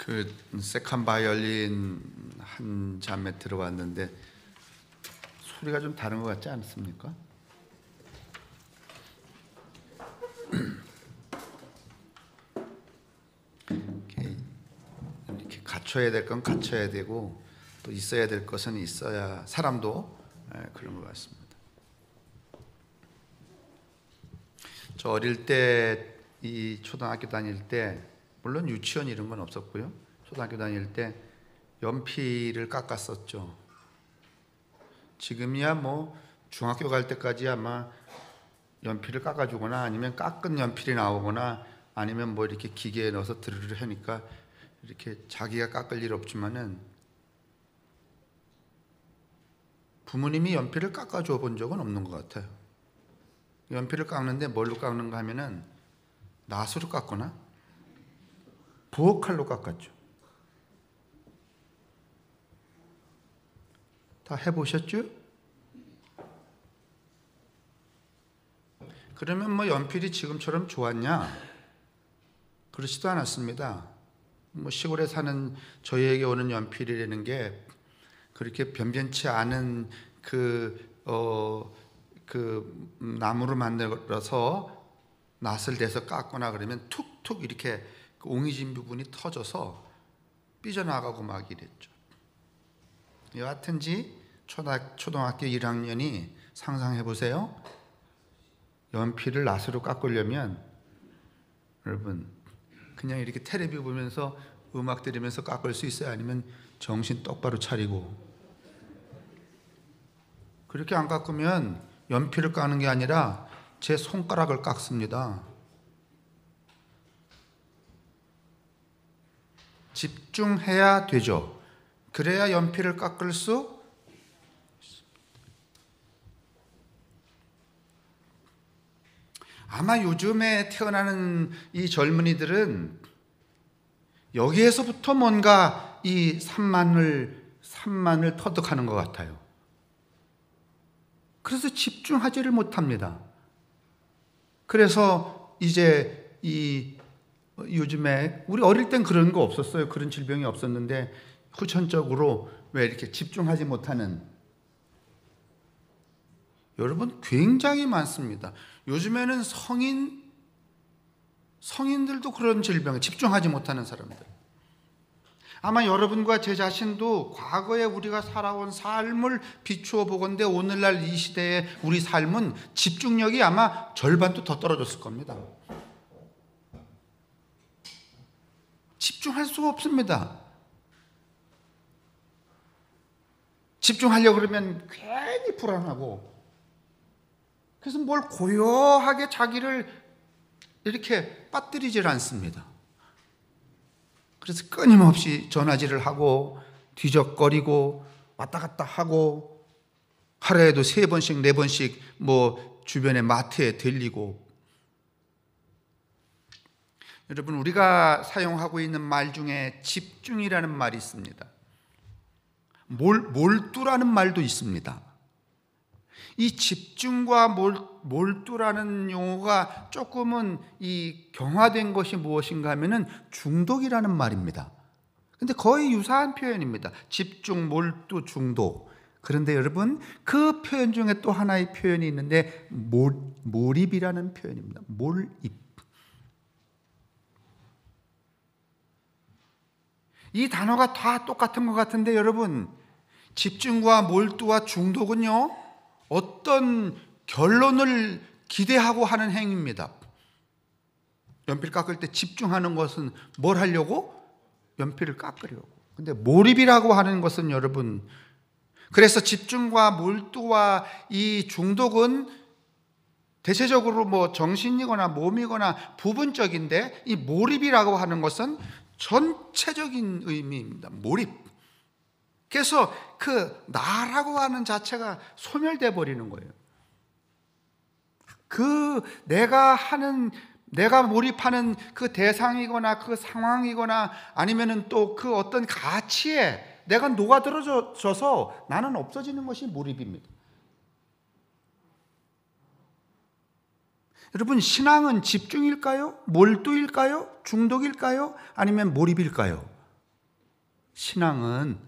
그 세컨 바이올린 한 잠에 들어왔는데 소리가 좀 다른 것 같지 않습니까? 이렇게 갖춰야 될 건 갖춰야 되고 또 있어야 될 것은 있어야 사람도 그런 것 같습니다. 저 어릴 때 이 초등학교 다닐 때 물론 유치원 이런 건 없었고요. 초등학교 다닐 때 연필을 깎았었죠. 지금이야 뭐 중학교 갈 때까지 아마 연필을 깎아주거나 아니면 깎은 연필이 나오거나 아니면 뭐 이렇게 기계에 넣어서 드르르 하니까 이렇게 자기가 깎을 일 없지만은 부모님이 연필을 깎아줘 본 적은 없는 것 같아요. 연필을 깎는데 뭘로 깎는가 하면은 낫으로 깎거나 부엌칼로 깎았죠. 다 해보셨죠? 그러면 뭐 연필이 지금처럼 좋았냐? 그렇지도 않았습니다. 뭐 시골에 사는 저희에게 오는 연필이라는 게 그렇게 변변치 않은 나무로 만들어서 낫을 대서 깎거나 그러면 툭툭 이렇게 그 옹이진 부분이 터져서 삐져나가고 막 이랬죠. 여하튼지 초등학교 1학년이 상상해 보세요. 연필을 낫으로 깎으려면 여러분 그냥 이렇게 텔레비 보면서 음악 들으면서 깎을 수 있어요? 아니면 정신 똑바로 차리고 그렇게 안 깎으면 연필을 깎는 게 아니라 제 손가락을 깎습니다. 집중해야 되죠. 그래야 연필을 깎을 수 있습니다. 아마 요즘에 태어나는 이 젊은이들은 여기에서부터 뭔가 이 산만을 터득하는 것 같아요. 그래서 집중하지를 못합니다. 그래서 이제 요즘에 우리 어릴 땐 그런 거 없었어요. 그런 질병이 없었는데 후천적으로 왜 이렇게 집중하지 못하는 여러분 굉장히 많습니다. 요즘에는 성인들도 그런 질병에 집중하지 못하는 사람들. 아마 여러분과 제 자신도 과거에 우리가 살아온 삶을 비추어 보건대 오늘날 이 시대의 우리 삶은 집중력이 아마 절반도 더 떨어졌을 겁니다. 집중할 수가 없습니다. 집중하려고 그러면 괜히 불안하고 그래서 뭘 고요하게 자기를 이렇게 빠뜨리질 않습니다. 그래서 끊임없이 전화질을 하고 뒤적거리고 왔다 갔다 하고 하루에도 3번씩 4번씩 뭐 주변의 마트에 들리고 여러분 우리가 사용하고 있는 말 중에 집중이라는 말이 있습니다. 몰두라는 말도 있습니다. 이 집중과 몰두라는 용어가 조금은 이 경화된 것이 무엇인가 하면은 중독이라는 말입니다. 근데 거의 유사한 표현입니다. 집중, 몰두, 중독. 그런데 여러분 그 표현 중에 또 하나의 표현이 있는데 몰입이라는 표현입니다. 몰입. 이 단어가 다 똑같은 것 같은데 여러분 집중과 몰두와 중독은요 어떤 결론을 기대하고 하는 행위입니다. 연필 깎을 때 집중하는 것은 뭘 하려고? 연필을 깎으려고. 근데 몰입이라고 하는 것은 여러분 그래서 집중과 몰두와 이 중독은 대체적으로 뭐 정신이거나 몸이거나 부분적인데 이 몰입이라고 하는 것은 전체적인 의미입니다. 몰입. 그래서 그 나라고 하는 자체가 소멸돼 버리는 거예요. 그 내가 몰입하는 그 대상이거나 그 상황이거나 아니면은 또 그 어떤 가치에 내가 녹아들어져서 나는 없어지는 것이 몰입입니다. 여러분 신앙은 집중일까요? 몰두일까요? 중독일까요? 아니면 몰입일까요? 신앙은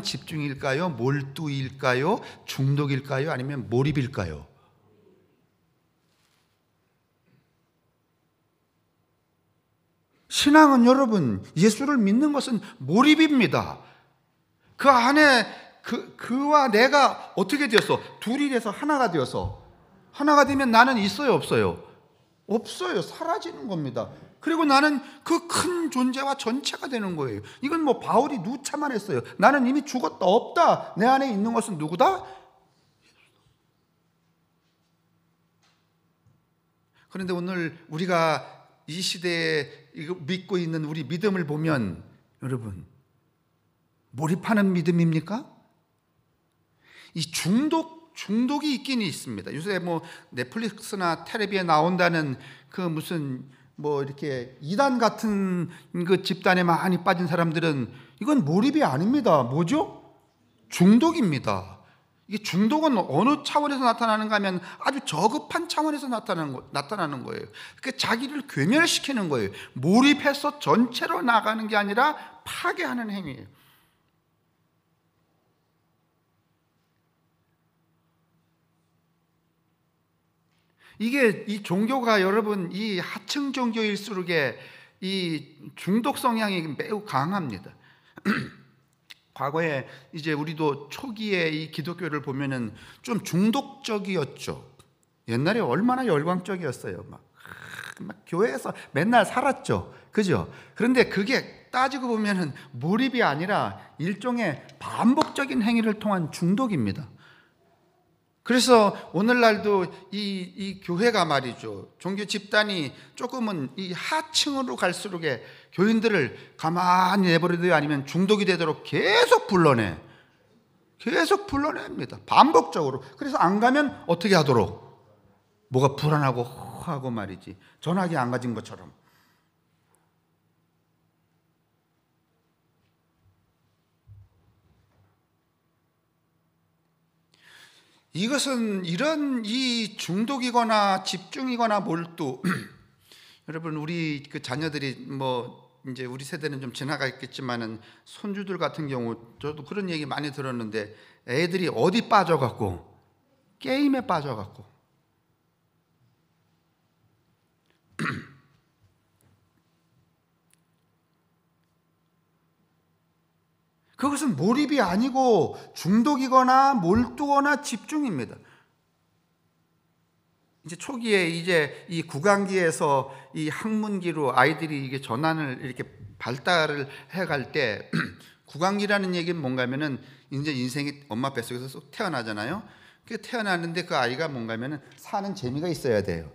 집중일까요? 몰두일까요? 중독일까요? 아니면 몰입일까요? 신앙은 여러분, 예수를 믿는 것은 몰입입니다. 그 안에 그와 내가 어떻게 되었어? 둘이 돼서 하나가 되어서, 하나가 되면 나는 있어요, 없어요? 없어요. 사라지는 겁니다. 그리고 나는 그 큰 존재와 전체가 되는 거예요. 이건 뭐 바울이 누차만 했어요. 나는 이미 죽었다, 없다. 내 안에 있는 것은 누구다? 그런데 오늘 우리가 이 시대에 믿고 있는 우리 믿음을 보면 여러분, 몰입하는 믿음입니까? 이 중독이 있긴 있습니다. 요새 뭐 넷플릭스나 텔레비에 나온다는 그 무슨 뭐 이렇게 이단 같은 그 집단에 많이 빠진 사람들은 이건 몰입이 아닙니다. 뭐죠? 중독입니다. 이게 중독은 어느 차원에서 나타나는가 하면 아주 저급한 차원에서 나타나는 거예요. 그러니까 자기를 괴멸시키는 거예요. 몰입해서 전체로 나가는 게 아니라 파괴하는 행위예요. 이게 이 종교가 여러분 이 하층 종교일수록에 이 중독 성향이 매우 강합니다. 과거에 이제 우리도 초기에 이 기독교를 보면은 좀 중독적이었죠. 옛날에 얼마나 열광적이었어요. 막 교회에서 맨날 살았죠. 그죠? 그런데 그게 따지고 보면은 몰입이 아니라 일종의 반복적인 행위를 통한 중독입니다. 그래서 오늘날도 이 교회가 말이죠. 종교 집단이 조금은 이 하층으로 갈수록에 교인들을 가만히 내버려둬요. 아니면 중독이 되도록 계속 불러냅니다. 반복적으로. 그래서 안 가면 어떻게 하도록? 뭐가 불안하고 하고 말이지. 전화기 안 가진 것처럼. 이것은 이런 이 중독이거나 집중이거나 몰두 여러분 우리 그 자녀들이 뭐 이제 우리 세대는 좀 지나가 있겠지만은 손주들 같은 경우 저도 그런 얘기 많이 들었는데 애들이 어디 빠져갖고 게임에 빠져갖고 그것은 몰입이 아니고 중독이거나 몰두거나 집중입니다. 이제 초기에 이제 이 구강기에서 이 학문기로 아이들이 이게 전환을 이렇게 발달을 해갈 때 구강기라는 얘기는 뭔가 하면은 이제 인생이 엄마 뱃속에서 쏙 태어나잖아요. 그 태어나는데 그 아이가 뭔가 하면은 사는 재미가 있어야 돼요.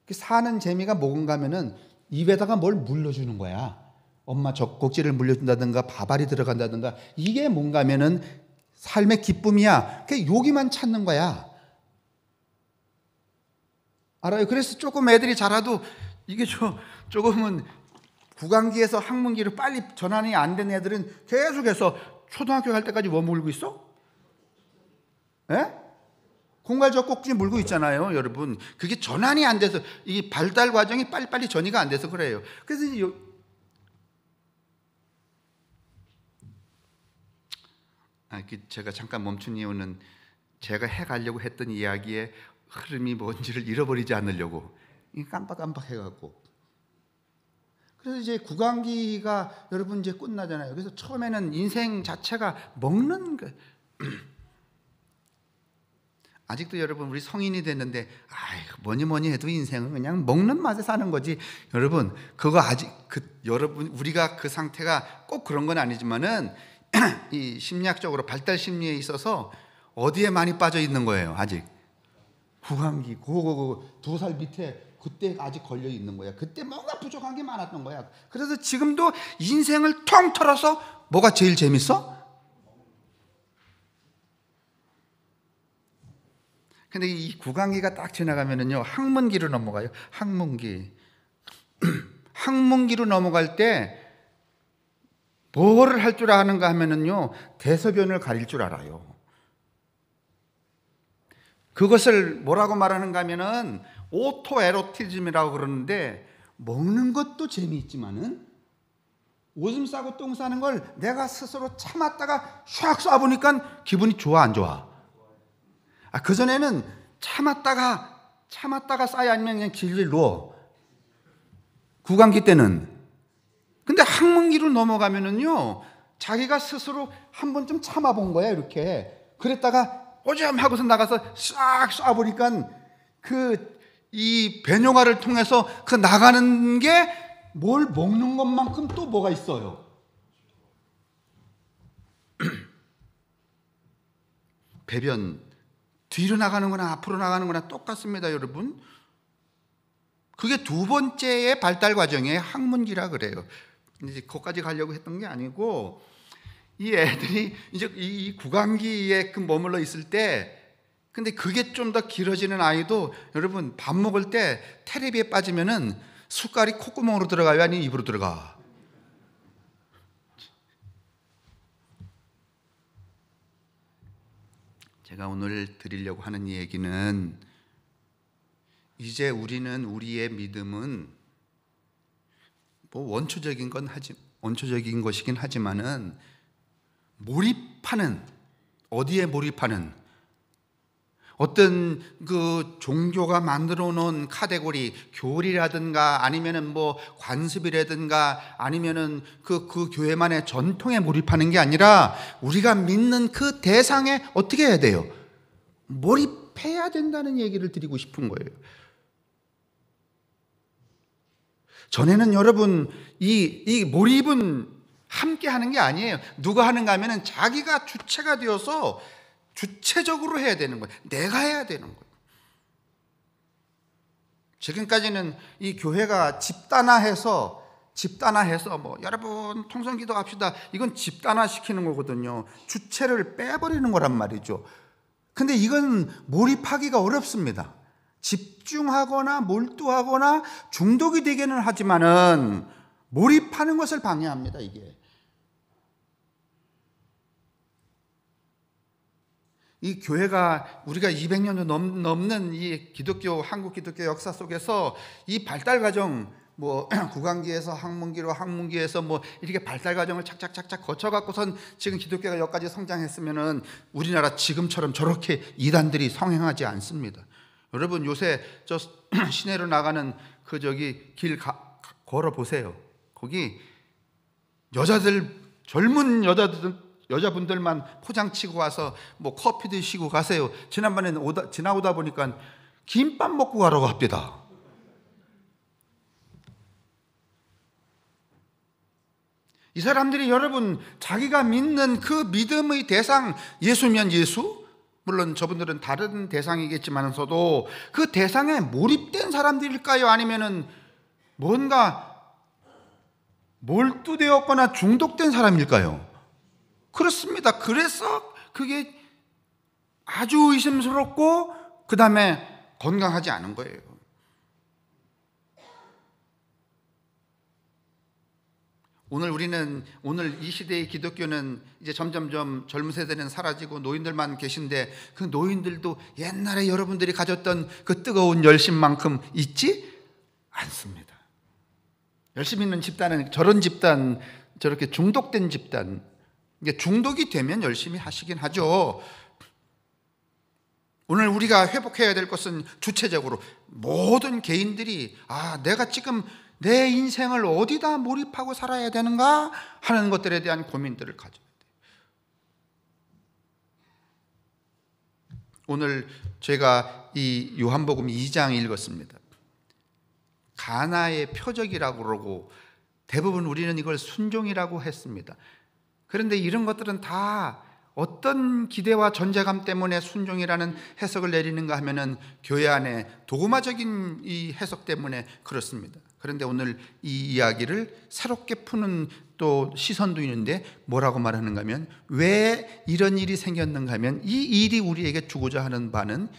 그 사는 재미가 뭔가 하면은 입에다가 뭘 물려주는 거야. 엄마 젖꼭지를 물려준다든가 밥알이 들어간다든가 이게 뭔가 하면은 삶의 기쁨이야. 그 여기만 찾는 거야. 알아요? 그래서 조금 애들이 자라도 이게 조금은 구강기에서 학문기로 빨리 전환이 안 된 애들은 계속해서 초등학교 갈 때까지 뭐 물고 있어? 예? 공갈 젖꼭지 물고 있잖아요, 여러분. 그게 전환이 안 돼서 이 발달 과정이 빨리빨리 전이가 안 돼서 그래요. 그래서 제가 잠깐 멈춘 이유는 제가 해가려고 했던 이야기의 흐름이 뭔지를 잃어버리지 않으려고 깜빡깜빡 해갖고 그래서 이제 구강기가 여러분 이제 끝나잖아요. 그래서 처음에는 인생 자체가 먹는 거 아직도 여러분 우리 성인이 됐는데 뭐니 해도 인생은 그냥 먹는 맛에 사는 거지. 여러분 그거 아직 여러분 우리가 그 상태가 꼭 그런 건 아니지만은 이 심리학적으로 발달 심리에 있어서 어디에 많이 빠져 있는 거예요. 아직 구강기 그 2살 밑에 그때 아직 걸려 있는 거야. 그때 뭔가 부족한 게 많았던 거야. 그래서 지금도 인생을 통 털어서 뭐가 제일 재밌어? 근데 이 구강기가 딱 지나가면은요 학문기로 넘어가요. 학문기로 넘어갈 때 뭐를 할 줄 아는가 하면은요 대소변을 가릴 줄 알아요. 그것을 뭐라고 말하는가 하면은 오토에로티즘이라고 그러는데 먹는 것도 재미있지만은 오줌 싸고 똥 싸는 걸 내가 스스로 참았다가 샥 쏴보니까 기분이 좋아 안 좋아? 그전에는 참았다가 싸야 아니면 그냥 질질 누워. 구강기 때는. 근데 항문기로 넘어가면은요, 자기가 스스로 한 번쯤 참아본 거야, 이렇게. 그랬다가 오줌 하고서 나가서 싹 쏴보니까 이 배뇨가를 통해서 그 나가는 게 뭘 먹는 것만큼 또 뭐가 있어요. 배변 뒤로 나가는 거나 앞으로 나가는 거나 똑같습니다, 여러분. 그게 두 번째의 발달 과정의 항문기라 그래요. 이제 거기까지 가려고 했던 게 아니고, 이 애들이 이제 이 구강기에 머물러 있을 때, 근데 그게 좀 더 길어지는 아이도 여러분 밥 먹을 때 테레비에 빠지면은 숟갈이 콧구멍으로 들어가요, 아니면 입으로 들어가? 제가 오늘 드리려고 하는 얘기는, 이제 우리의 믿음은 뭐 원초적인 것이긴 하지만은 몰입하는, 어디에 몰입하는, 어떤 그 종교가 만들어 놓은 카테고리, 교리라든가 아니면은 뭐 관습이라든가 아니면은 그 교회만의 전통에 몰입하는 게 아니라 우리가 믿는 그 대상에 어떻게 해야 돼요? 몰입해야 된다는 얘기를 드리고 싶은 거예요. 전에는 여러분 이 몰입은 함께 하는 게 아니에요. 누가 하는가 하면은 자기가 주체가 되어서 주체적으로 해야 되는 거예요. 내가 해야 되는 거예요. 지금까지는 이 교회가 집단화해서 뭐 여러분 통성기도 합시다, 이건 집단화시키는 거거든요. 주체를 빼버리는 거란 말이죠. 근데 이건 몰입하기가 어렵습니다. 집중하거나 몰두하거나 중독이 되기는 하지만은 몰입하는 것을 방해합니다, 이게. 이 교회가 우리가 200년도 넘는 이 한국 기독교 역사 속에서 이 발달 과정, 뭐 구강기에서 학문기에서 뭐 이렇게 발달 과정을 착착착착 거쳐갖고선 지금 기독교가 여기까지 성장했으면은 우리나라 지금처럼 저렇게 이단들이 성행하지 않습니다. 여러분 요새 저 시내로 나가는 길 걸어 보세요. 거기 젊은 여자분들만 포장치고 와서 뭐 커피 드시고 가세요. 지난번에는 지나오다 보니까 김밥 먹고 가라고 합니다. 이 사람들이 여러분 자기가 믿는 그 믿음의 대상, 예수면 예수, 물론 저분들은 다른 대상이겠지만서도 그 대상에 몰입된 사람들일까요? 아니면은 뭔가 몰두되었거나 중독된 사람일까요? 그렇습니다. 그래서 그게 아주 의심스럽고 그 다음에 건강하지 않은 거예요. 오늘 이 시대의 기독교는 이제 점점점 젊은 세대는 사라지고 노인들만 계신데, 그 노인들도 옛날에 여러분들이 가졌던 그 뜨거운 열심만큼 있지 않습니다. 열심 있는 집단은 저런 집단, 저렇게 중독된 집단, 이게 중독이 되면 열심히 하시긴 하죠. 오늘 우리가 회복해야 될 것은 주체적으로 모든 개인들이 내가 지금 내 인생을 어디다 몰입하고 살아야 되는가 하는 것들에 대한 고민들을 가져야 돼요. 오늘 제가 이 요한복음 2장 읽었습니다. 가나의 표적이라고 그러고 대부분 우리는 이걸 순종이라고 했습니다. 그런데 이런 것들은 다 어떤 기대와 존재감 때문에 순종이라는 해석을 내리는가 하면은 교회 안에 도구마적인 이 해석 때문에 그렇습니다. 그런데 오늘 이 이야기를 새롭게 푸는 또 시선도 있는데 뭐라고 말하는가 하면, 왜 이런 일이 생겼는가 하면 이 일이 우리에게 주고자 하는 바는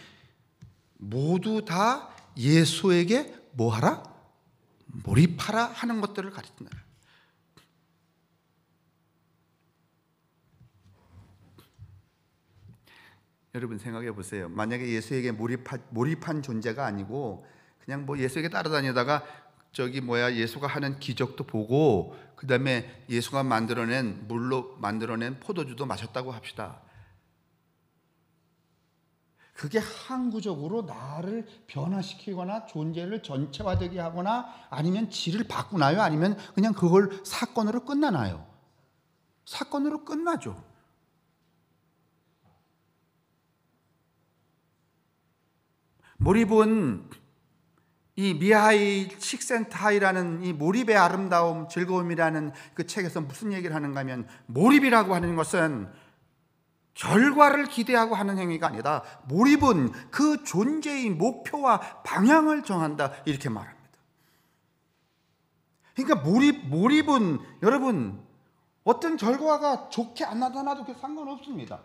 모두 다 예수에게 뭐하라? 몰입하라 하는 것들을 가르친다. 여러분 생각해 보세요. 만약에 예수에게 몰입한 존재가 아니고 그냥 뭐 예수에게 따라다니다가 예수가 하는 기적도 보고 그 다음에 예수가 물로 만들어낸 포도주도 마셨다고 합시다. 그게 항구적으로 나를 변화시키거나 존재를 전체화되게 하거나 아니면 질을 바꾸나요? 아니면 그냥 그걸 사건으로 끝나나요? 사건으로 끝나죠. 몰입은 이 미하일 식센타이라는 이 몰입의 아름다움, 즐거움이라는 그 책에서 무슨 얘기를 하는가 하면, 몰입이라고 하는 것은 결과를 기대하고 하는 행위가 아니다. 몰입은 그 존재의 목표와 방향을 정한다, 이렇게 말합니다. 그러니까 몰입은 여러분 어떤 결과가 좋게 안 나타나도 상관없습니다.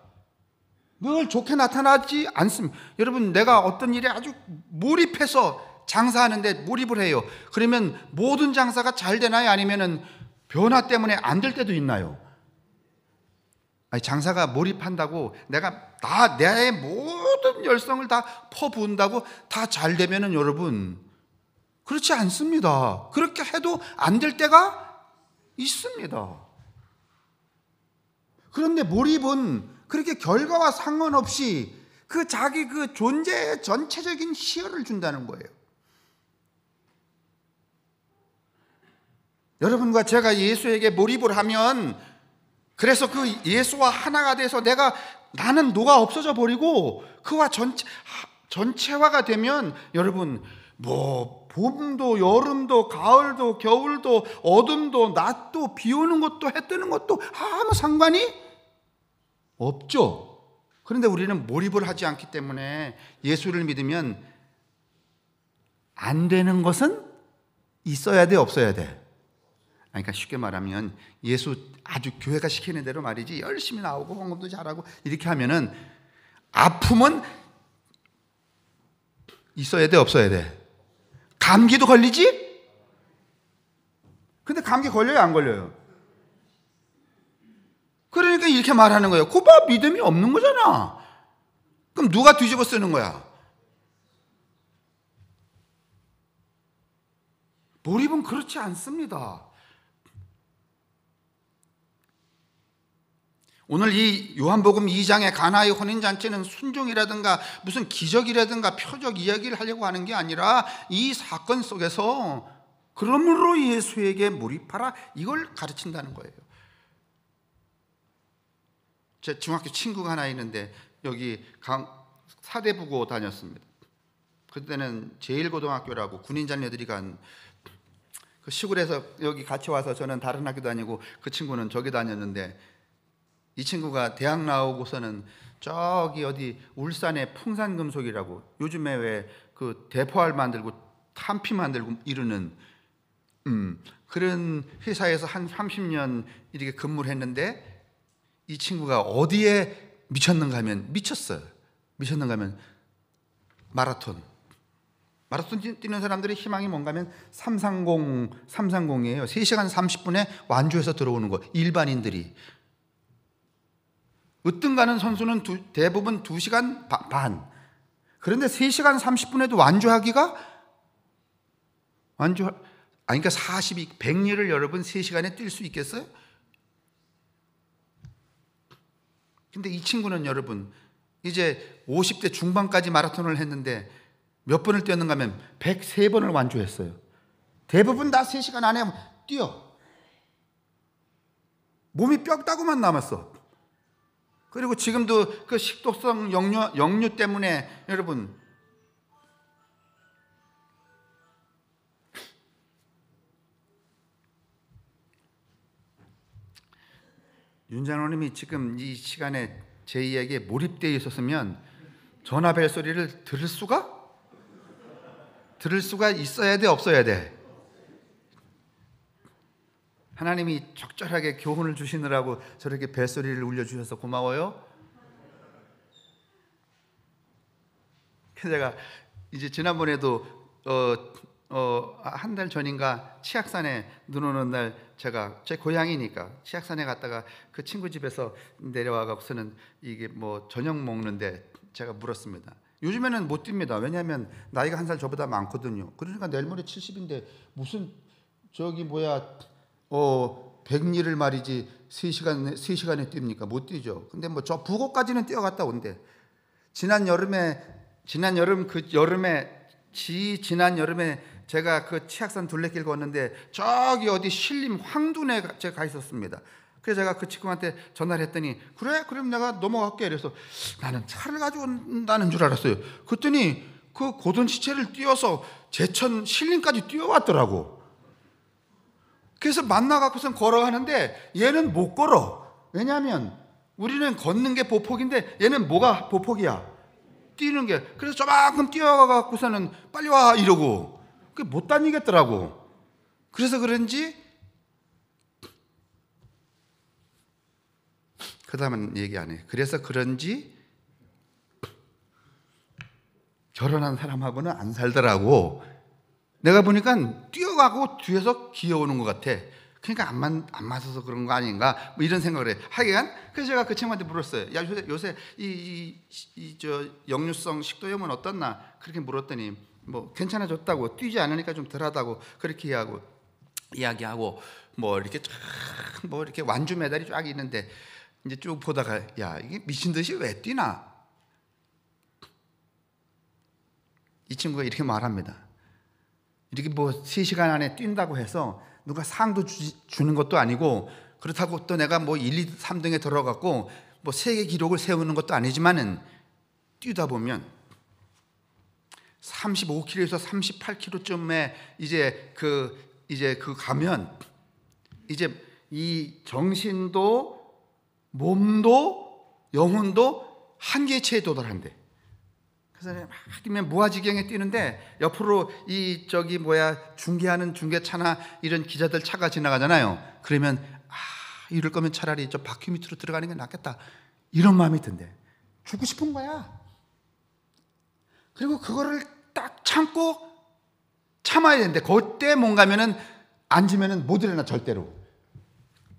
늘 좋게 나타나지 않습니다. 여러분, 내가 어떤 일에 아주 몰입해서 장사하는데 몰입을 해요. 그러면 모든 장사가 잘 되나요? 아니면은 변화 때문에 안 될 때도 있나요? 아니, 장사가 몰입한다고 내가 내 모든 열성을 다 퍼부은다고 다 잘 되면은 여러분, 그렇지 않습니다. 그렇게 해도 안 될 때가 있습니다. 그런데 몰입은 그렇게 결과와 상관없이 자기 존재의 전체적인 희열을 준다는 거예요. 여러분과 제가 예수에게 몰입을 하면, 그래서 그 예수와 하나가 돼서 나는 녹아 없어져 버리고 그와 전체화가 되면, 여러분, 봄도 여름도 가을도 겨울도 어둠도 낮도 비 오는 것도 해 뜨는 것도 아무 상관이 없죠. 그런데 우리는 몰입을 하지 않기 때문에 예수를 믿으면 안 되는 것은 있어야 돼, 없어야 돼? 그러니까 쉽게 말하면 예수 아주 교회가 시키는 대로 말이지, 열심히 나오고 헌금도 잘하고 이렇게 하면은 아픔은 있어야 돼, 없어야 돼? 감기도 걸리지? 근데 감기 걸려요, 안 걸려요? 그러니까 이렇게 말하는 거예요. 그봐 믿음이 없는 거잖아. 그럼 누가 뒤집어 쓰는 거야? 몰입은 그렇지 않습니다. 오늘 이 요한복음 2장의 가나의 혼인잔치는 순종이라든가 무슨 기적이라든가 표적 이야기를 하려고 하는 게 아니라, 이 사건 속에서 그러므로 예수에게 몰입하라, 이걸 가르친다는 거예요. 제 중학교 친구가 하나 있는데 여기 사대부고 다녔습니다. 그때는 제1고등학교라고 군인 자녀들이 간 그 시골에서 여기 같이 와서, 저는 다른 학교 다니고 그 친구는 저기 다녔는데, 이 친구가 대학 나오고서는 저기 어디 울산의 풍산금속이라고, 요즘에 왜 그 대포알 만들고 탄피 만들고 이러는 그런 회사에서 한 30년 이렇게 근무를 했는데, 이 친구가 어디에 미쳤는가 하면 마라톤 뛰는 사람들의 희망이 뭔가 하면 330이에요. 3시간 30분에 완주해서 들어오는 거. 일반인들이 으뜸 가는 선수는 대부분 2시간 반. 그런데 3시간 30분에도 그러니까 100리를 여러분 3시간에 뛸 수 있겠어요? 근데 이 친구는 여러분 이제 50대 중반까지 마라톤을 했는데 몇 번을 뛰었는가 하면 103번을 완주했어요. 대부분 다 3시간 안에 뛰어. 몸이 뼈다구만 남았어. 그리고 지금도 그 식도성 역류 때문에 여러분, 윤 장로님이 지금 이 시간에 제 이야기에 몰입되어 있었으면 전화 벨 소리를 들을 수가 있어야 돼, 없어야 돼? 하나님이 적절하게 교훈을 주시느라고 저렇게 벨소리를 울려주셔서 고마워요. 제가 이제 지난번에도 한 달 전인가 치악산에 눈 오는 날, 제가 제 고향이니까 치악산에 갔다가 그 친구 집에서 내려와갖고서는 이게 뭐 저녁 먹는데 제가 물었습니다. 요즘에는 못 뜁니다. 왜냐하면 나이가 한 살 저보다 많거든요. 그러니까 내일 모레 70인데 무슨 100리를 말이지 3시간에 뜁니까? 못 뛰죠. 근데 뭐 저 부곡까지는 뛰어갔다 온대. 지난 여름에 제가 그 치악산 둘레길 걷는데 저기 어디 신림 황둔에 제가 가 있었습니다. 그래서 제가 그 친구한테 전화를 했더니 그래? 그럼 내가 넘어갈게. 그래서 나는 차를 가지고 온다는 줄 알았어요. 그랬더니 그 고든 시체를 뛰어서 제천 신림까지 뛰어왔더라고. 그래서 만나갖고선 걸어가는데 얘는 못 걸어. 왜냐하면 우리는 걷는 게 보폭인데 얘는 뭐가 보폭이야? 뛰는 게. 그래서 저만큼 뛰어가갖고서는 빨리 와 이러고 못 다니겠더라고. 그래서 그런지 그 다음은 얘기 안 해. 그래서 그런지 결혼한 사람하고는 안 살더라고. 내가 보니까 뛰어가고 뒤에서 기어오는 것 같아. 그러니까 안 맞아서 그런 거 아닌가? 뭐 이런 생각을 해. 하여간 그래서 제가 그 친구한테 물었어요. 야, 요새 저 역류성 식도염은 어떻나? 그렇게 물었더니 뭐 괜찮아졌다고, 뛰지 않으니까 좀 덜하다고 그렇게 이야기하고 뭐 이렇게 완주 메달이 쫙 있는데 이제 쭉 보다가 야, 이게 미친 듯이 왜 뛰나? 이 친구가 이렇게 말합니다. 이렇게 뭐 3시간 안에 뛴다고 해서 누가 상도 주는 것도 아니고, 그렇다고 또 내가 뭐 1, 2, 3등에 들어갔고 뭐 세계 기록을 세우는 것도 아니지만은 뛰다 보면 35km에서 38km쯤에 이제 가면 이제 이 정신도 몸도 영혼도 한계치에 도달한대. 그래서 막 뛰면 무아지경에 뛰는데 옆으로 중계하는 중계차나 이런 기자들 차가 지나가잖아요. 그러면 이럴 거면 차라리 저 바퀴 밑으로 들어가는 게 낫겠다, 이런 마음이 든대. 죽고 싶은 거야. 그리고 그거를 딱 참아야 되는데 그때 뭔가면은 앉으면은 못 일어나. 절대로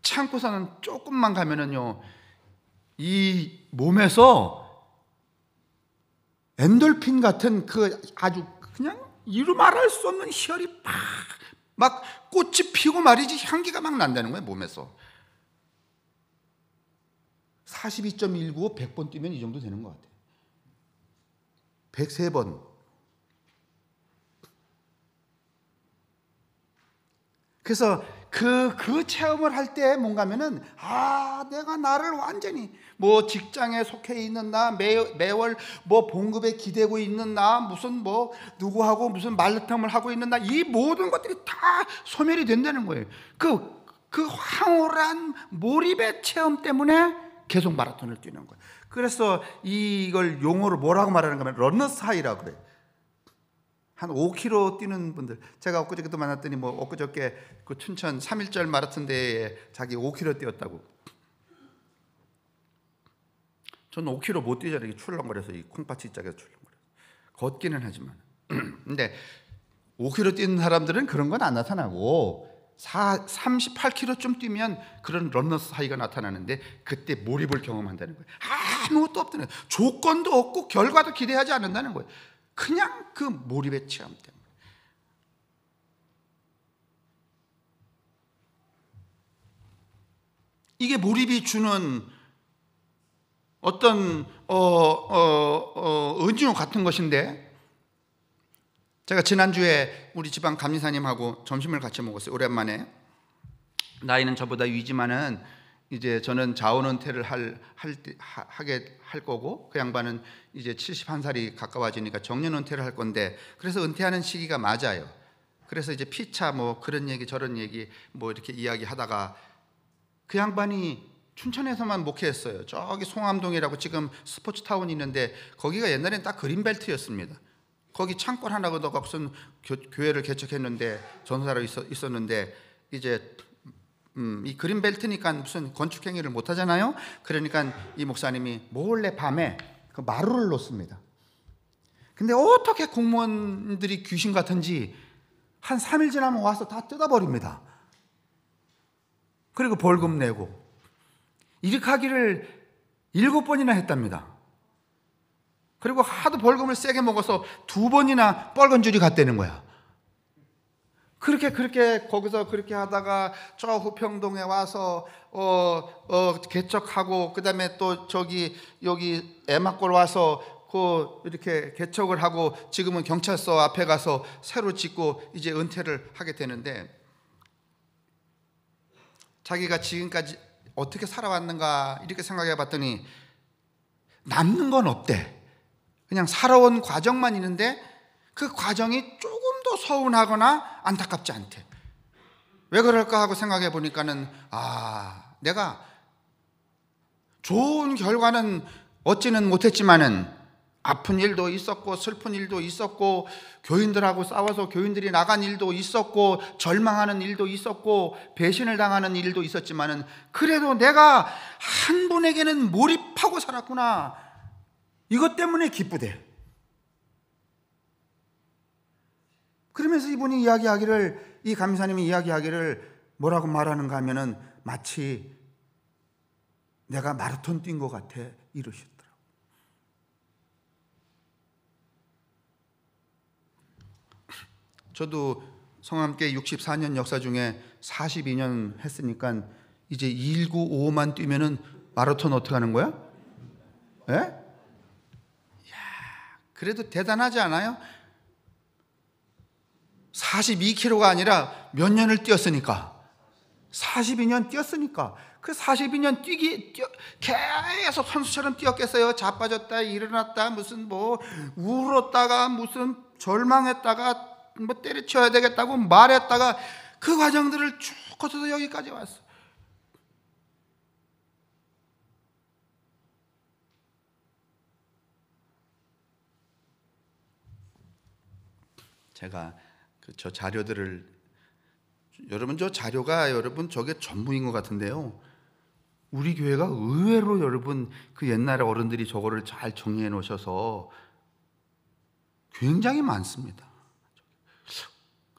참고서는 조금만 가면은요, 이 몸에서 엔돌핀 같은 그 아주 그냥 이루 말할 수 없는 희열이 막 꽃이 피고 말이지 향기가 막 난다는 거예요, 몸에서. 42.195 100번 뛰면 이 정도 되는 것 같아요. 103번. 그래서 그 체험을 할 때 뭔가면은 내가 나를 완전히 뭐 직장에 속해 있는 나, 매월 뭐 봉급에 기대고 있는 나, 무슨 뭐 누구하고 무슨 말다툼을 하고 있는 나, 이 모든 것들이 다 소멸이 된다는 거예요. 그 황홀한 몰입의 체험 때문에 계속 마라톤을 뛰는 거예요. 그래서 이걸 용어로 뭐라고 말하는가 하면 러너스 하이라고 그래요. 한 5km 뛰는 분들, 제가 엊그저께도 만났더니 뭐 엊그저께 그 춘천 3.1절 마라톤 대회에 자기 5km 뛰었다고. 저는 5km 못 뛰잖아요. 출렁거려서 이 콩팥이 짝에서 출렁거려서. 걷기는 하지만. 근데 5km 뛰는 사람들은 그런 건 안 나타나고 38km쯤 뛰면 그런 러너스 하이가 나타나는데 그때 몰입을 경험한다는 거예요. 아무것도 없다는 거예요. 조건도 없고 결과도 기대하지 않는다는 거예요. 그냥 그 몰입의 체험 때문에. 이게 몰입이 주는 어떤 은유 같은 것인데, 제가 지난주에 우리 지방 감리사님하고 점심을 같이 먹었어요. 오랜만에. 나이는 저보다 위지만은 이제 저는 자원 은퇴를 하게 할 거고, 그 양반은 이제 71살이 가까워지니까 정년 은퇴를 할 건데, 그래서 은퇴하는 시기가 맞아요. 그래서 이제 피차 뭐 그런 얘기 저런 얘기 뭐 이렇게 이야기하다가 그 양반이 춘천에서만 목회했어요. 저기 송암동이라고 지금 스포츠타운이 있는데 거기가 옛날엔 딱 그린벨트였습니다. 거기 창고를 하나 걷어가 무슨 교회를 개척했는데 전사로 있었는데, 이제 이 그린벨트니까 무슨 건축 행위를 못 하잖아요. 그러니까 이 목사님이 몰래 밤에 그 마루를 놓습니다. 근데 어떻게 공무원들이 귀신 같은지 한 3일 지나면 와서 다 뜯어버립니다. 그리고 벌금 내고. 이렇게 하기를 7번이나 했답니다. 그리고 하도 벌금을 세게 먹어서 2번이나 뻘건 줄이 갔다는 거야. 그렇게 거기서 그렇게 하다가 저 후평동에 와서 개척하고, 그다음에 또 여기 애막골 와서 이렇게 개척을 하고, 지금은 경찰서 앞에 가서 새로 짓고 이제 은퇴를 하게 되는데, 자기가 지금까지 어떻게 살아왔는가 이렇게 생각해 봤더니 남는 건 없대. 그냥 살아온 과정만 있는데 그 과정이 조금 더 서운하거나 안타깝지 않대. 왜 그럴까 하고 생각해 보니까는 내가 좋은 결과는 얻지는 못했지만은 아픈 일도 있었고 슬픈 일도 있었고 교인들하고 싸워서 교인들이 나간 일도 있었고 절망하는 일도 있었고 배신을 당하는 일도 있었지만은 그래도 내가 한 분에게는 몰입하고 살았구나. 이것 때문에 기쁘대. 그러면서 이분이 이 감사님이 이야기하기를 뭐라고 말하는가 하면은 마치 내가 마라톤 뛴 것 같아 이러시더라고요. 저도 성함께 64년 역사 중에 42년 했으니까 이제 1955만 뛰면은 마라톤 어떻게 하는 거야? 예? 야, 그래도 대단하지 않아요? 42km가 아니라 몇 년을 뛰었으니까. 42년 뛰었으니까. 그 42년 계속 선수처럼 뛰었겠어요. 자빠졌다 일어났다 무슨 울었다가 무슨 절망했다가 때려쳐야 되겠다고 말했다가 그 과정들을 쭉 거쳐서 여기까지 왔어. 제가 저 자료들을 여러분 저게 전부인 것 같은데요. 우리 교회가 의외로 여러분 그 옛날에 어른들이 저거를 잘 정리해 놓으셔서 굉장히 많습니다.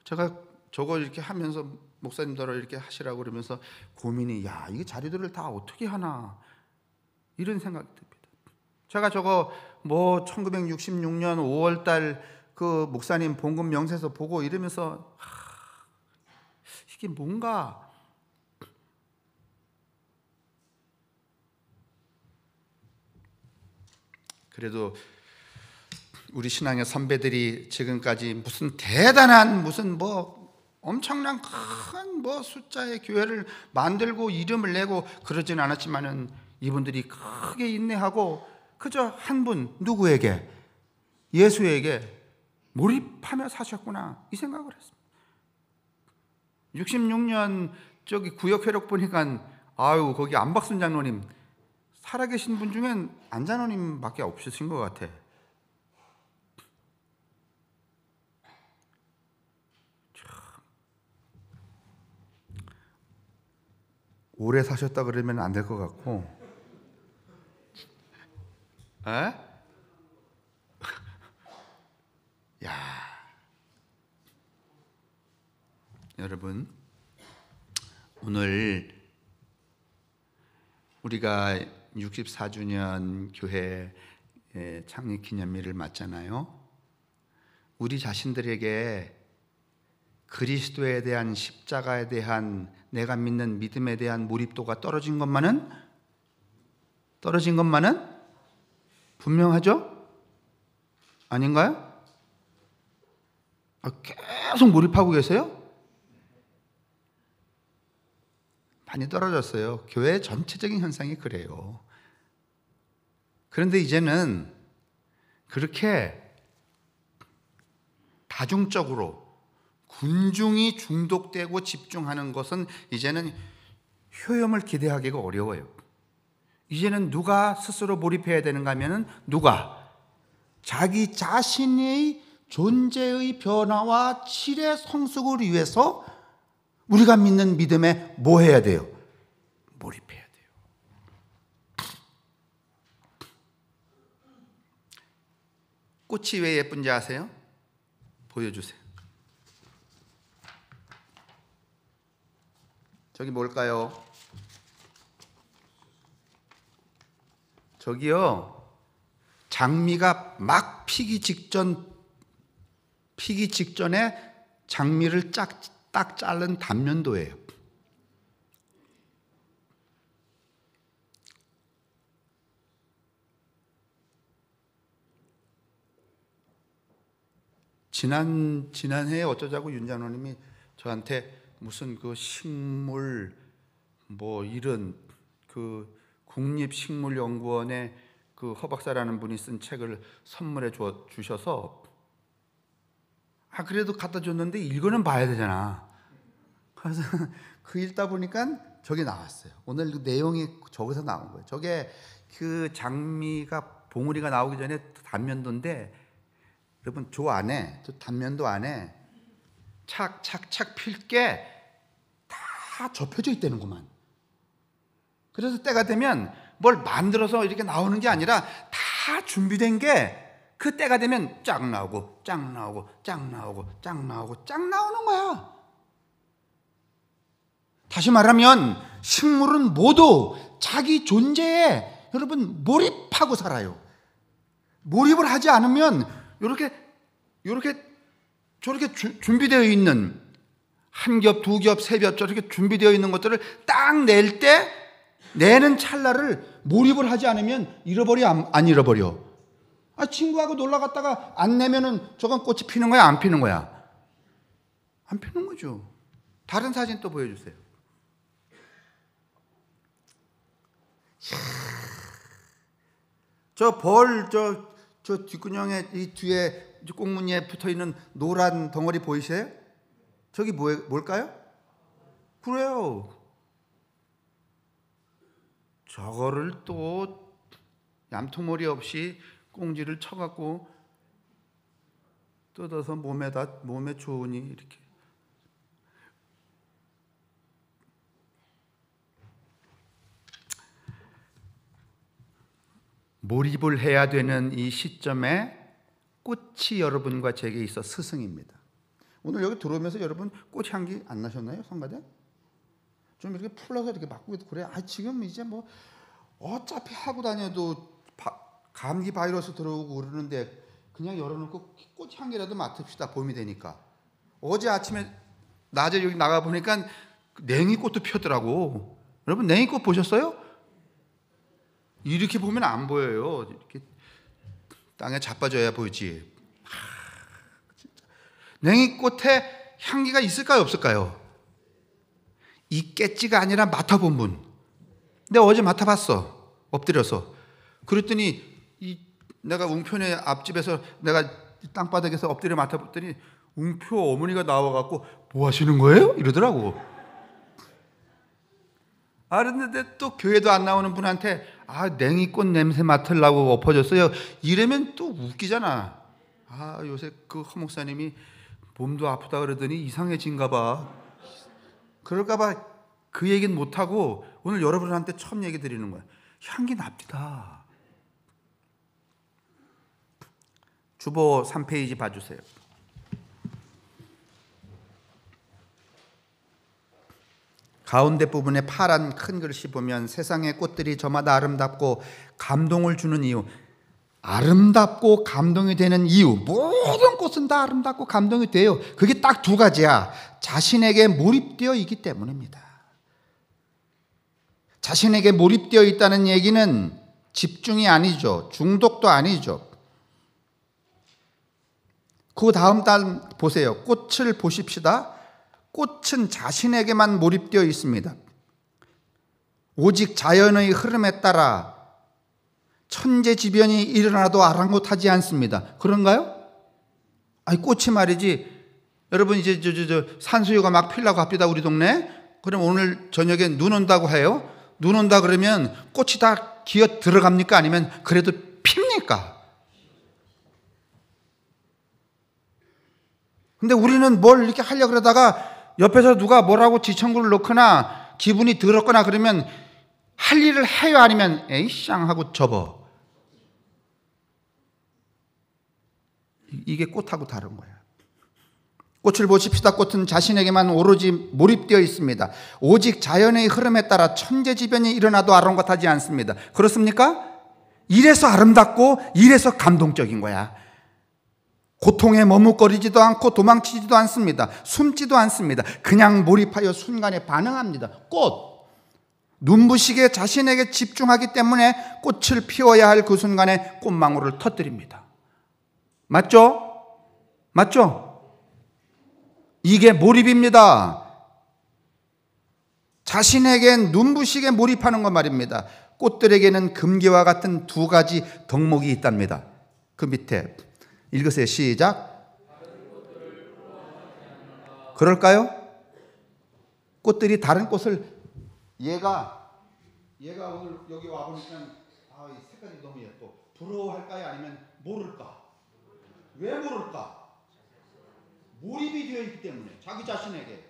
제가 저거 이렇게 하면서 목사님들로 이렇게 하시라고 그러면서 고민이 이게 자료들을 다 어떻게 하나 이런 생각이 듭니다. 제가 저거 1966년 5월 달 그 목사님 봉급 명세서 보고 이러면서 이게 뭔가 그래도 우리 신앙의 선배들이 지금까지 무슨 대단한 무슨 엄청난 큰 숫자의 교회를 만들고 이름을 내고 그러진 않았지만은 이분들이 크게 인내하고 그저 한 분 누구에게 예수에게 몰입하며 사셨구나 이 생각을 했습니다. 66년 저기 구역회록 보니까 거기 안박순 장로님 살아계신 분 중엔 안 장로님밖에 없으신 것 같아. 오래 사셨다 그러면 안 될 것 같고, 여러분 오늘 우리가 64주년 교회 창립 기념일을 맞잖아요. 우리 자신들에게 그리스도에 대한 십자가에 대한 내가 믿는 믿음에 대한 몰입도가 떨어진 것만은 분명하죠? 아닌가요? 계속 몰입하고 계세요? 많이 떨어졌어요. 교회 전체적인 현상이 그래요. 그런데 이제는 그렇게 다중적으로 군중이 중독되고 집중하는 것은 이제는 효용을 기대하기가 어려워요. 이제는 누가 스스로 몰입해야 되는가 하면은 자기 자신의 존재의 변화와 질의 성숙을 위해서 우리가 믿는 믿음에 뭐 해야 돼요? 몰입해야 돼요. 꽃이 왜 예쁜지 아세요? 보여주세요. 저기 뭘까요? 저기요, 장미가 막 피기 직전에 장미를 딱 자른 단면도예요. 지난해에 어쩌자고 윤장로님이 저한테 무슨 그 식물 뭐 이런 그 국립식물연구원의 그 허 박사라는 분이 쓴 책을 선물해 주셔서 그래도 갖다 줬는데 읽어는 봐야 되잖아. 그래서 그 읽다 보니까 저게 나왔어요. 오늘 그 내용이 저기서 나온 거예요. 저게 그 장미가 봉우리가 나오기 전에 단면도인데 여러분 저 안에 저 단면도 안에 착착착 필 게 다 접혀져 있다는구만. 그래서 때가 되면 뭘 만들어서 이렇게 나오는 게 아니라 다 준비된 게 그 때가 되면 쫙 나오고 쫙 나오고 쫙 나오고 쫙 나오고 쫙 나오는 거야. 다시 말하면 식물은 모두 자기 존재에 여러분 몰입하고 살아요. 몰입을 하지 않으면 저렇게 준비되어 있는 한 겹, 두 겹, 세 겹 저렇게 준비되어 있는 것들을 딱 내는 찰나를 몰입을 하지 않으면 잃어버려 안 잃어버려? 친구하고 놀러 갔다가 안 내면은 저건 꽃이 피는 거야 안 피는 거야? 안 피는 거죠. 다른 사진 또 보여주세요. 저 뒷구녕에 이 뒤에 꽁무니에 붙어 있는 노란 덩어리 보이세요? 저기 뭘까요? 그래요. 저거를 또 얌토머리 없이 꽁지를 쳐갖고 뜯어서 몸에 좋으니 이렇게. 몰입을 해야 되는 이 시점에 꽃이 여러분과 제게 있어 스승입니다. 오늘 여기 들어오면서 여러분 꽃 향기 안 나셨나요? 성가대? 좀 이렇게 풀러서 이렇게 맡고 그래. 지금 이제 뭐 어차피 하고 다녀도 감기 바이러스 들어오고 그러는데 그냥 열어놓고 꽃 향기라도 맡읍시다. 봄이 되니까. 어제 아침에 낮에 여기 나가 보니까 냉이꽃도 피었더라고. 여러분 냉이꽃 보셨어요? 이렇게 보면 안 보여요. 이렇게 땅에 자빠져야 보이지. 진짜. 냉이꽃에 향기가 있을까요, 없을까요? 있겠지가 아니라 맡아본 분. 내가 어제 맡아봤어. 엎드려서. 그랬더니 내가 웅표네 앞집에서 내가 땅바닥에서 엎드려 맡아봤더니 웅표 어머니가 나와갖고 뭐 하시는 거예요? 이러더라고. 그런데 또 교회도 안 나오는 분한테 냉이꽃 냄새 맡으려고 엎어졌어요. 이러면 또 웃기잖아. 요새 그 허 목사님이 몸도 아프다 그러더니 이상해진가 봐. 그럴까 봐 그 얘기는 못하고 오늘 여러분한테 처음 얘기 드리는 거야. 향기 납니다. 주보 3페이지 봐주세요. 가운데 부분에 파란 큰 글씨 보면 세상의 꽃들이 저마다 아름답고 감동을 주는 이유. 아름답고 감동이 되는 이유. 모든 꽃은 다 아름답고 감동이 돼요. 그게 딱 두 가지야. 자신에게 몰입되어 있기 때문입니다. 자신에게 몰입되어 있다는 얘기는 집중이 아니죠. 중독도 아니죠. 그 다음 달 보세요. 꽃을 보십시다. 꽃은 자신에게만 몰입되어 있습니다. 오직 자연의 흐름에 따라 천재지변이 일어나도 아랑곳하지 않습니다. 그런가요? 꽃이 말이지. 여러분 이제 산수유가 막 피려고 합니다. 우리 동네. 그럼 오늘 저녁에 눈 온다고 해요. 눈 온다 그러면 꽃이 다 기어 들어갑니까? 아니면 그래도 핍니까? 근데 우리는 뭘 이렇게 하려고 그러다가 옆에서 누가 뭐라고 지청구를 넣거나 기분이 더럽거나 그러면 할 일을 해요? 아니면 에이쌍 하고 접어? 이게 꽃하고 다른 거야. 꽃을 보십시다. 꽃은 자신에게만 오로지 몰입되어 있습니다. 오직 자연의 흐름에 따라 천재지변이 일어나도 아랑곳하지 않습니다. 그렇습니까? 이래서 아름답고 이래서 감동적인 거야. 고통에 머뭇거리지도 않고 도망치지도 않습니다. 숨지도 않습니다. 그냥 몰입하여 순간에 반응합니다. 꽃. 눈부시게 자신에게 집중하기 때문에 꽃을 피워야 할 그 순간에 꽃망울을 터뜨립니다. 맞죠? 맞죠? 이게 몰입입니다. 자신에게 눈부시게 몰입하는 것 말입니다. 꽃들에게는 금기와 같은 두 가지 덕목이 있답니다. 그 밑에 읽으세요. 시작. 그럴까요? 꽃들이 다른 꽃을 얘가 오늘 여기 와 보니까 이 색깔이 너무 예뻐. 부러워할까요? 아니면 모를까? 왜 모를까? 몰입이 되어 있기 때문에 자기 자신에게.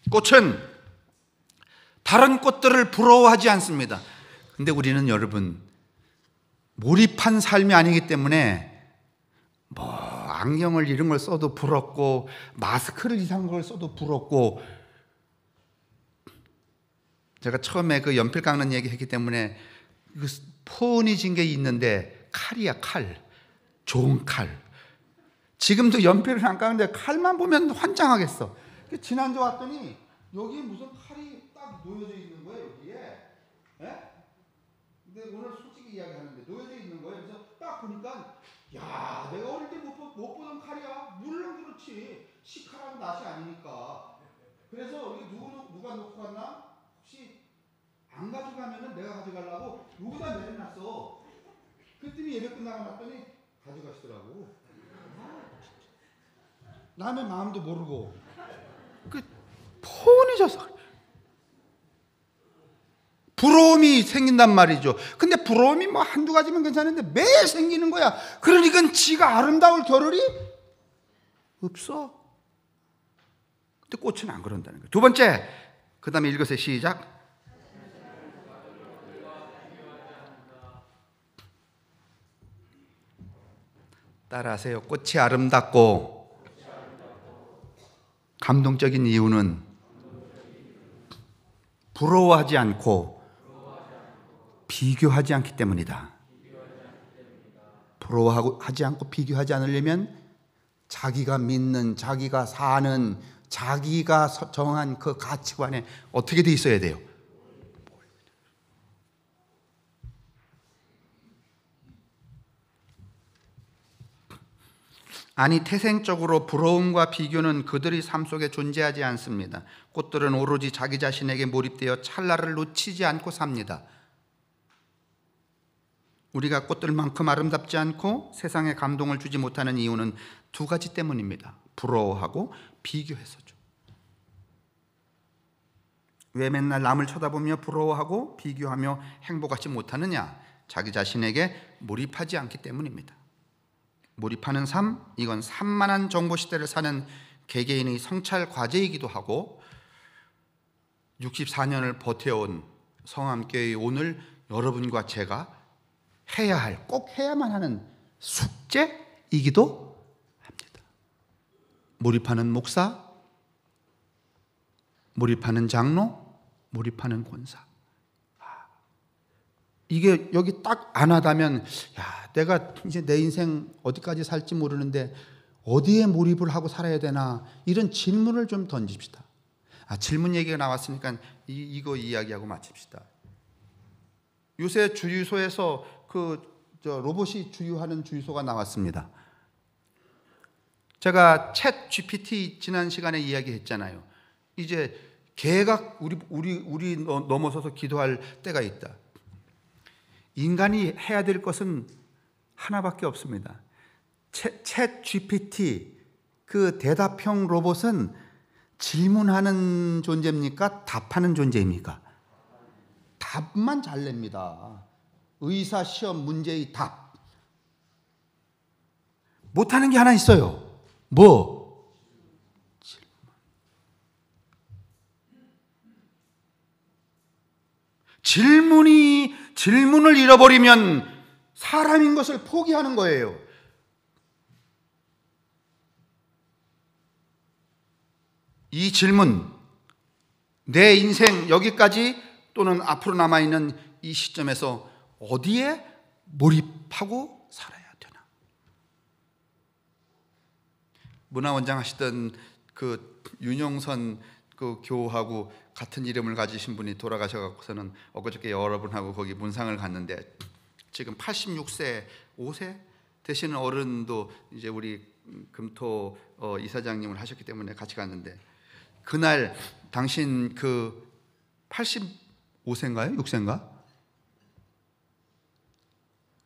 꽃은 다른 꽃들을 부러워하지 않습니다. 근데 우리는 여러분 몰입한 삶이 아니기 때문에 안경을 이런 걸 써도 부럽고 마스크를 이상한 걸 써도 부럽고, 제가 처음에 그 연필 깎는 얘기 했기 때문에 그 포은이진 게 있는데 칼이야, 칼. 좋은 칼. 지금도 연필을 안 깎는데 칼만 보면 환장하겠어. 지난주 왔더니 여기에 무슨 칼이 딱 놓여져 있는 거예요, 여기에. 예? 근데 오늘 솔직히 이야기하는데 놓여져 있는 거예요. 그래서 딱 보니까 야, 내가 어릴 때 못 보던 칼이야. 물론 그렇지. 시칼하고 낫이 아니니까. 그래서 이게 누가 놓고 갔나? 혹시 안 가져가면은 내가 가져가려고 여기다 내려놨어. 그랬더니 예배 끝나고 났더니 가져가시더라고. 남의 마음도 모르고. 폰이 져서 부러움이 생긴단 말이죠. 근데 부러움이 한두 가지면 괜찮은데 매일 생기는 거야. 그러니까 지가 아름다울 겨를이 없어. 근데 꽃은 안 그런다는 거예요. 두 번째, 그 다음에 읽으세요. 시작. 따라하세요. 꽃이 아름답고 감동적인 이유는 부러워하지 않고 비교하지 않기 때문이다. 부러워하지 않고 비교하지 않으려면 자기가 믿는, 자기가 사는, 자기가 정한 그 가치관에 어떻게 돼 있어야 돼요? 아니, 태생적으로 부러움과 비교는 그들의 삶 속에 존재하지 않습니다. 꽃들은 오로지 자기 자신에게 몰입되어 찰나를 놓치지 않고 삽니다. 우리가 꽃들만큼 아름답지 않고 세상에 감동을 주지 못하는 이유는 두 가지 때문입니다. 부러워하고 비교해서죠. 왜 맨날 남을 쳐다보며 부러워하고 비교하며 행복하지 못하느냐? 자기 자신에게 몰입하지 않기 때문입니다. 몰입하는 삶, 이건 산만한 정보시대를 사는 개개인의 성찰 과제이기도 하고 64년을 버텨온 성함교회의 오늘 여러분과 제가 해야 할, 꼭 해야만 하는 숙제이기도 합니다. 몰입하는 목사, 몰입하는 장로, 몰입하는 권사. 이게 여기 딱 안 하다면 내가 이제 내 인생 어디까지 살지 모르는데 어디에 몰입을 하고 살아야 되나, 이런 질문을 좀 던집시다. 질문 얘기가 나왔으니까 이거 이야기하고 마칩시다. 요새 주유소에서 로봇이 주유하는 주유소가 나왔습니다. 제가 챗 GPT 지난 시간에 이야기했잖아요. 이제 개가 우리 넘어서서 기도할 때가 있다. 인간이 해야 될 것은 하나밖에 없습니다. 챗 GPT, 그 대답형 로봇은 질문하는 존재입니까? 답하는 존재입니까? 답만 잘 냅니다. 의사 시험 문제의 답. 못하는 게 하나 있어요. 뭐? 질문을 잃어버리면 사람인 것을 포기하는 거예요. 이 질문, 내 인생 여기까지 또는 앞으로 남아있는 이 시점에서 어디에 몰입하고 살아야 되나? 문화원장 하시던 그 윤영선 그 교우하고 같은 이름을 가지신 분이 돌아가셔갖고서는 엊그저께 여러분하고 거기 문상을 갔는데, 지금 86세 5세 되시는 어른도 이제 우리 금토 이사장님을 하셨기 때문에 같이 갔는데, 그날 당신 그 85세인가요? 6세인가?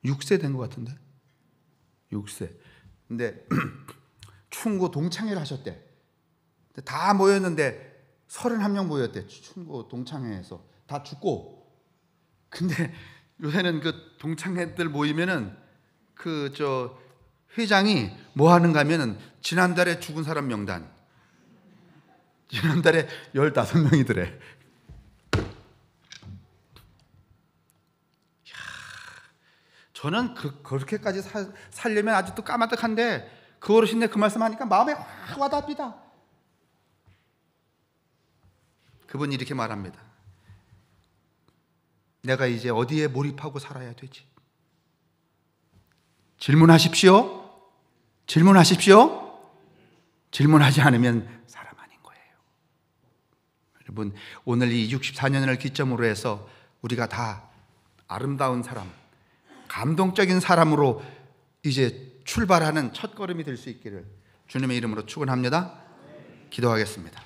6세 된 것 같은데 6세. 근데 충고 동창회를 하셨대. 다 모였는데 31명 모였대. 충고 동창회에서 다 죽고. 근데 요새는 그 동창회들 모이면은 그 저 회장이 뭐 하는가 하면은 지난달에 죽은 사람 명단, 지난달에 15명이더래. 저는 그렇게까지 살려면 아직도 까마득한데, 그 어르신네 그 말씀하니까 마음에 확 와닿습니다. 그분이 이렇게 말합니다. 내가 이제 어디에 몰입하고 살아야 되지? 질문하십시오. 질문하십시오. 질문하지 않으면 사람 아닌 거예요. 여러분, 오늘 이 64년을 기점으로 해서 우리가 다 아름다운 사람, 감동적인 사람으로 이제 출발하는 첫걸음이 될 수 있기를 주님의 이름으로 축원합니다. 기도하겠습니다.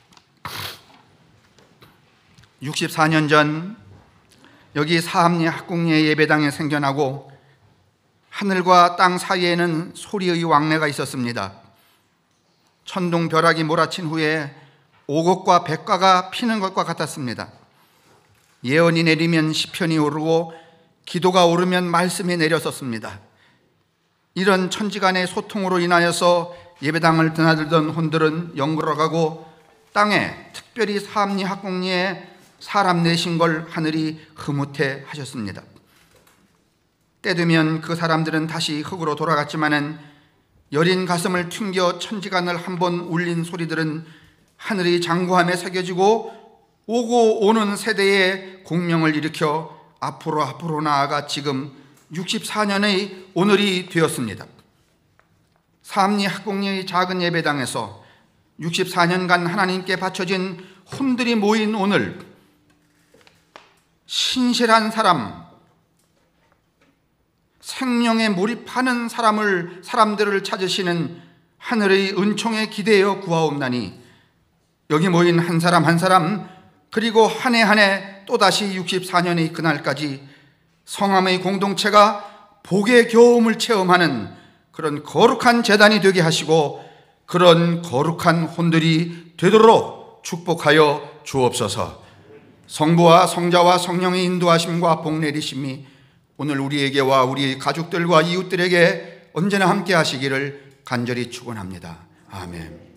64년 전 여기 사암리 학궁리의 예배당에 생겨나고 하늘과 땅 사이에는 소리의 왕래가 있었습니다. 천둥벼락이 몰아친 후에 오곡과 백과가 피는 것과 같았습니다. 예언이 내리면 시편이 오르고 기도가 오르면 말씀이 내렸었습니다. 이런 천지간의 소통으로 인하여서 예배당을 드나들던 혼들은 영걸어가고 땅에, 특별히 사암리 학궁리에 사람 내신 걸 하늘이 흐뭇해 하셨습니다. 때 되면 그 사람들은 다시 흙으로 돌아갔지만은 여린 가슴을 튕겨 천지간을 한번 울린 소리들은 하늘의 장구함에 새겨지고 오고 오는 세대의 공명을 일으켜 앞으로 나아가 지금 64년의 오늘이 되었습니다. 사암리 학궁리의 작은 예배당에서 64년간 하나님께 바쳐진 혼들이 모인 오늘, 신실한 사람, 생명에 몰입하는 사람들을 찾으시는 하늘의 은총에 기대어 구하옵나니, 여기 모인 한 사람 한 사람, 그리고 한 해 한 해 또다시 64년의 그날까지 성함의 공동체가 복의 교움을 체험하는 그런 거룩한 제단이 되게 하시고, 그런 거룩한 혼들이 되도록 축복하여 주옵소서. 성부와 성자와 성령의 인도하심과 복 내리심이 오늘 우리에게와 우리 가족들과 이웃들에게 언제나 함께 하시기를 간절히 축원합니다. 아멘.